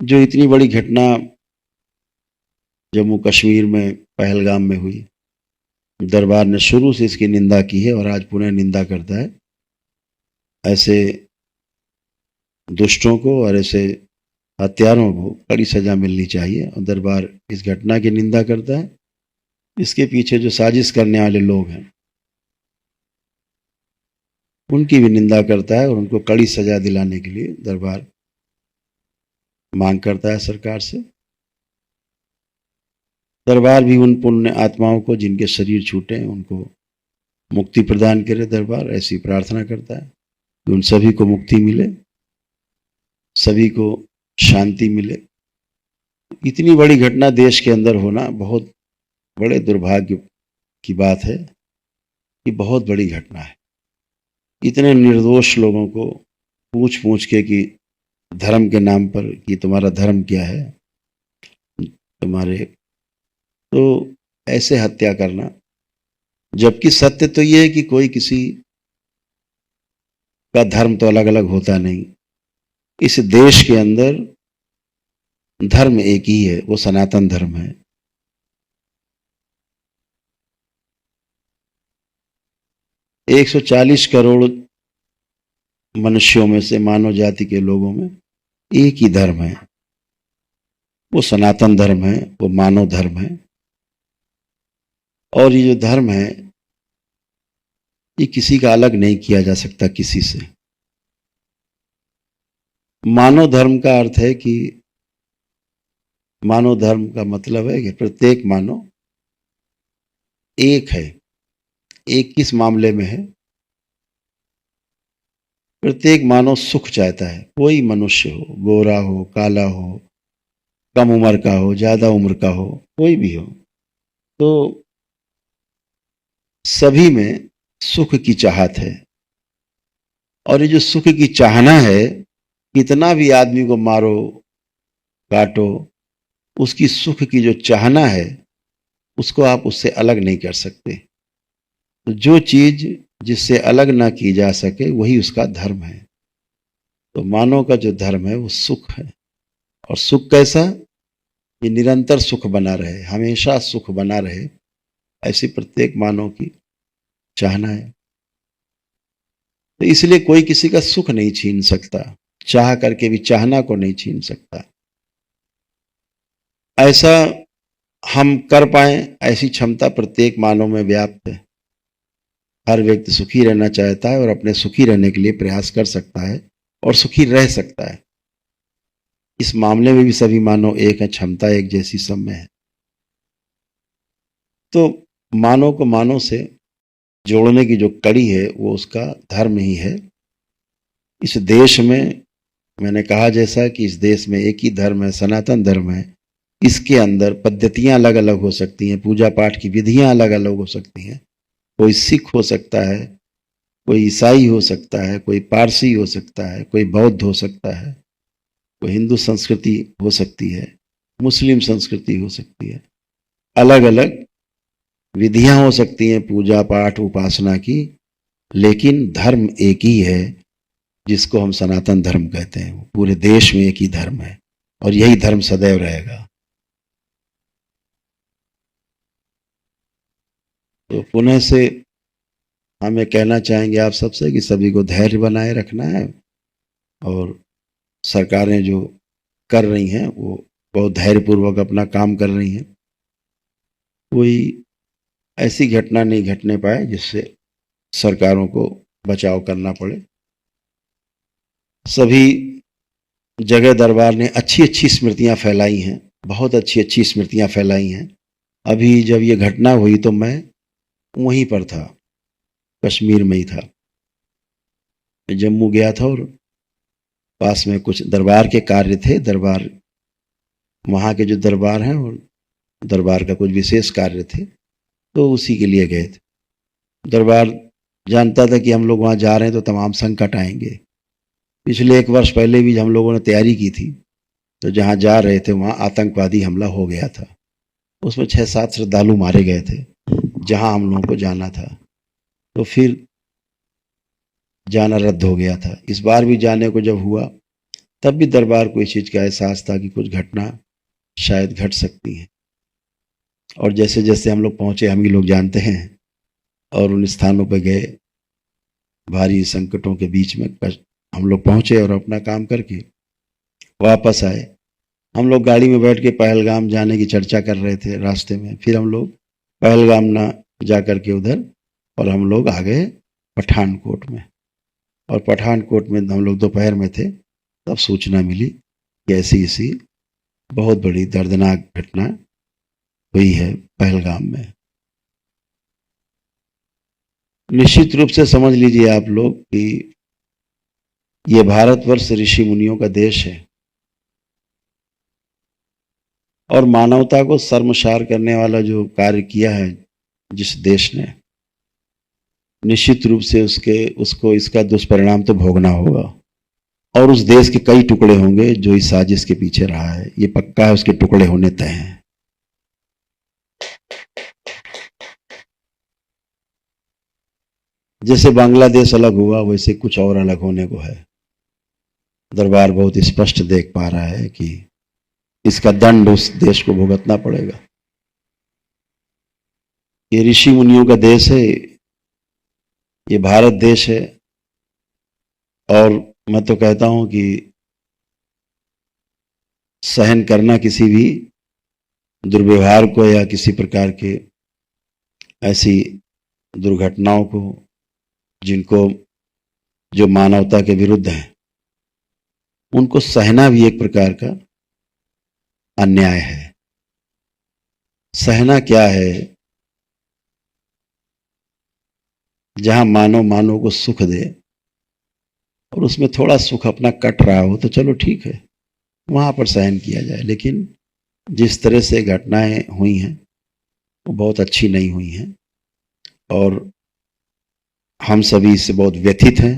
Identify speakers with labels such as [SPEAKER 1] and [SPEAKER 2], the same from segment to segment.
[SPEAKER 1] जो इतनी बड़ी घटना जम्मू कश्मीर में पहलगाम में हुई, दरबार ने शुरू से इसकी निंदा की है और आज पुनः निंदा करता है। ऐसे दुष्टों को और ऐसे हत्यारों को कड़ी सजा मिलनी चाहिए और दरबार इस घटना की निंदा करता है। इसके पीछे जो साजिश करने वाले लोग हैं उनकी भी निंदा करता है और उनको कड़ी सजा दिलाने के लिए दरबार मांग करता है सरकार से। दरबार भी उन पुण्य आत्माओं को जिनके शरीर छूटे हैं उनको मुक्ति प्रदान करे। दरबार ऐसी प्रार्थना करता है कि उन सभी को मुक्ति मिले, सभी को शांति मिले। इतनी बड़ी घटना देश के अंदर होना बहुत बड़े दुर्भाग्य की बात है कि बहुत बड़ी घटना है। इतने निर्दोष लोगों को पूछ पूछ के कि धर्म के नाम पर कि तुम्हारा धर्म क्या है, तुम्हारे, तो ऐसे हत्या करना, जबकि सत्य तो ये है कि कोई किसी का धर्म तो अलग अलग होता नहीं। इस देश के अंदर धर्म एक ही है, वो सनातन धर्म है। एक 140 करोड़ मनुष्यों में से, मानव जाति के लोगों में एक ही धर्म है, वो सनातन धर्म है, वो मानव धर्म है। और ये जो धर्म है ये किसी का अलग नहीं किया जा सकता किसी से। मानव धर्म का अर्थ है कि मानव धर्म का मतलब है कि प्रत्येक मानव एक है। एक किस मामले में है? प्रत्येक मानव सुख चाहता है। कोई मनुष्य हो, गोरा हो, काला हो, कम उम्र का हो, ज्यादा उम्र का हो, कोई भी हो, तो सभी में सुख की चाहत है। और ये जो सुख की चाहना है, कितना भी आदमी को मारो काटो, उसकी सुख की जो चाहना है उसको आप उससे अलग नहीं कर सकते। तो जो चीज जिससे अलग ना की जा सके वही उसका धर्म है। तो मानव का जो धर्म है वो सुख है। और सुख कैसा? ये निरंतर सुख बना रहे, हमेशा सुख बना रहे, ऐसी प्रत्येक मानव की चाहना है। तो इसलिए कोई किसी का सुख नहीं छीन सकता, चाह करके भी चाहना को नहीं छीन सकता। ऐसा हम कर पाए, ऐसी क्षमता प्रत्येक मानव में व्याप्त है। हर व्यक्ति सुखी रहना चाहता है और अपने सुखी रहने के लिए प्रयास कर सकता है और सुखी रह सकता है। इस मामले में भी सभी मानव एक है, क्षमता एक जैसी सब में है। तो मानव को मानव से जोड़ने की जो कड़ी है वो उसका धर्म ही है। इस देश में मैंने कहा जैसा कि इस देश में एक ही धर्म है, सनातन धर्म है। इसके अंदर पद्धतियां अलग अलग हो सकती हैं, पूजा पाठ की विधियां अलग अलग हो सकती हैं। कोई सिख हो सकता है, कोई ईसाई हो सकता है, कोई पारसी हो सकता है, कोई बौद्ध हो सकता है, कोई हिंदू संस्कृति हो सकती है, मुस्लिम संस्कृति हो सकती है। अलग अलग विधियां हो सकती हैं पूजा पाठ उपासना की, लेकिन धर्म एक ही है जिसको हम सनातन धर्म कहते हैं। पूरे देश में एक ही धर्म है और यही धर्म सदैव रहेगा। तो पुनः से हम ये कहना चाहेंगे आप सबसे कि सभी को धैर्य बनाए रखना है और सरकारें जो कर रही हैं वो बहुत धैर्यपूर्वक अपना काम कर रही हैं। कोई ऐसी घटना नहीं घटने पाए जिससे सरकारों को बचाव करना पड़े। सभी जगह दरबार ने अच्छी अच्छी स्मृतियां फैलाई हैं, बहुत अच्छी अच्छी स्मृतियां फैलाई हैं। अभी जब ये घटना हुई तो मैं वहीं पर था, कश्मीर में ही था। मैं जम्मू गया था और पास में कुछ दरबार के कार्य थे। दरबार, वहाँ के जो दरबार हैं और दरबार का कुछ विशेष कार्य थे, तो उसी के लिए गए थे। दरबार जानता था कि हम लोग वहाँ जा रहे हैं तो तमाम संकट आएंगे। पिछले 1 वर्ष पहले भी हम लोगों ने तैयारी की थी, तो जहाँ जा रहे थे वहाँ आतंकवादी हमला हो गया था। उसमें 6-7 श्रद्धालु मारे गए थे जहाँ हम लोगों को जाना था। तो फिर जाना रद्द हो गया था। इस बार भी जाने को जब हुआ तब भी दरबार को इस चीज़ का एहसास था कि कुछ घटना शायद घट सकती है। और जैसे जैसे हम लोग पहुँचे, हम ही लोग जानते हैं, और उन स्थानों पर गए, भारी संकटों के बीच में हम लोग पहुँचे और अपना काम करके वापस आए। हम लोग गाड़ी में बैठ के पहलगाम जाने की चर्चा कर रहे थे रास्ते में, फिर हम लोग पहलगाम ना जा कर के उधर, और हम लोग आ गए पठानकोट में। और पठानकोट में हम लोग दोपहर में थे, तब सूचना मिली कि ऐसी ऐसी बहुत बड़ी दर्दनाक घटना हुई है पहलगाम में। निश्चित रूप से समझ लीजिए आप लोग कि ये भारतवर्ष ऋषि मुनियों का देश है, और मानवता को शर्मसार करने वाला जो कार्य किया है जिस देश ने, निश्चित रूप से उसको इसका दुष्परिणाम तो भोगना होगा। और उस देश के कई टुकड़े होंगे जो इस साजिश के पीछे रहा है, ये पक्का है, उसके टुकड़े होने तय हैं। जैसे बांग्लादेश अलग हुआ, वैसे कुछ और अलग होने को है। दरबार बहुत स्पष्ट देख पा रहा है कि इसका दंड उस देश को भुगतना पड़ेगा। ये ऋषि मुनियों का देश है, ये भारत देश है। और मैं तो कहता हूं कि सहन करना किसी भी दुर्व्यवहार को या किसी प्रकार के ऐसी दुर्घटनाओं को जिनको जो मानवता के विरुद्ध हैं, उनको सहना भी एक प्रकार का अन्याय है। सहना क्या है? जहां मानव मानव को सुख दे और उसमें थोड़ा सुख अपना कट रहा हो तो चलो ठीक है, वहां पर सहन किया जाए। लेकिन जिस तरह से घटनाएं हुई हैं वो बहुत अच्छी नहीं हुई हैं, और हम सभी इससे बहुत व्यथित हैं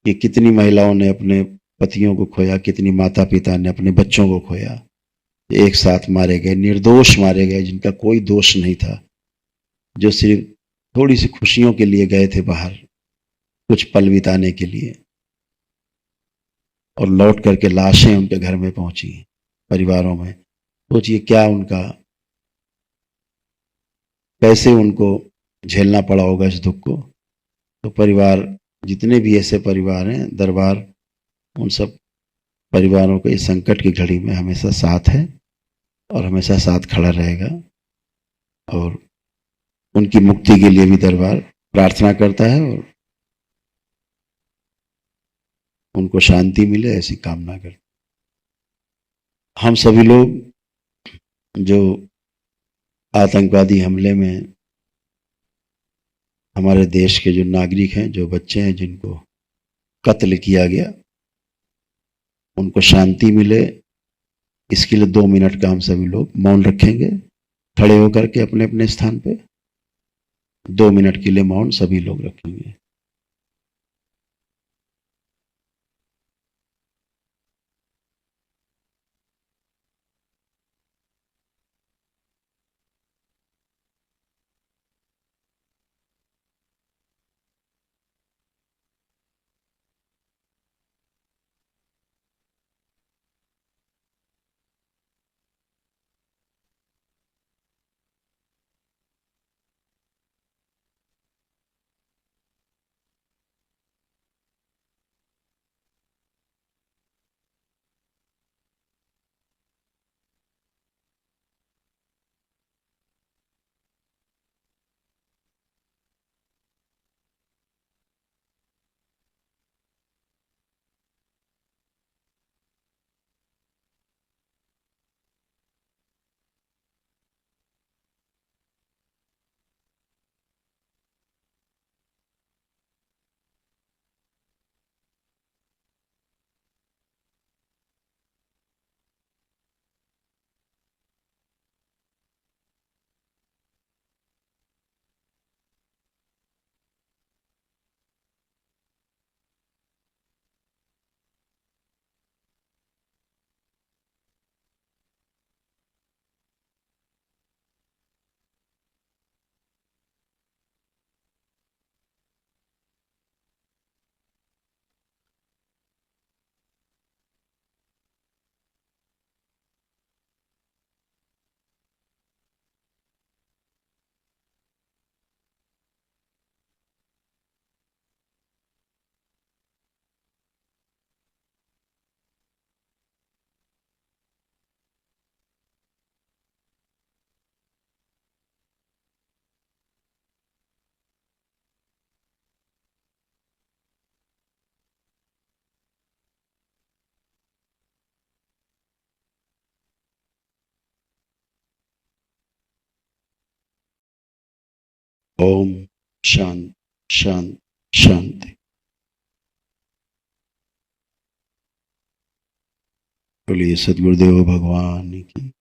[SPEAKER 1] कि कितनी महिलाओं ने अपने पतियों को खोया, कितनी माता पिता ने अपने बच्चों को खोया, एक साथ मारे गए, निर्दोष मारे गए, जिनका कोई दोष नहीं था, जो सिर्फ थोड़ी सी खुशियों के लिए गए थे बाहर, कुछ पल बिताने के लिए, और लौट करके लाशें उनके घर में पहुंची, परिवारों में। सोचिए क्या उनका, कैसे उनको झेलना पड़ा होगा इस दुख को। तो परिवार, जितने भी ऐसे परिवार हैं, दरबार उन सब परिवारों के इस संकट की घड़ी में हमेशा साथ है और हमेशा साथ खड़ा रहेगा। और उनकी मुक्ति के लिए भी दरबार प्रार्थना करता है और उनको शांति मिले, ऐसी कामना करता है। हम सभी लोग जो आतंकवादी हमले में हमारे देश के जो नागरिक हैं, जो बच्चे हैं जिनको कत्ल किया गया, उनको शांति मिले, इसके लिए 2 मिनट का हम सभी लोग मौन रखेंगे, खड़े होकर के अपने अपने स्थान पे 2 मिनट के लिए मौन सभी लोग रखेंगे। ओम शांति शांति शांति। बोलिए सद्गुरुदेव भगवान की।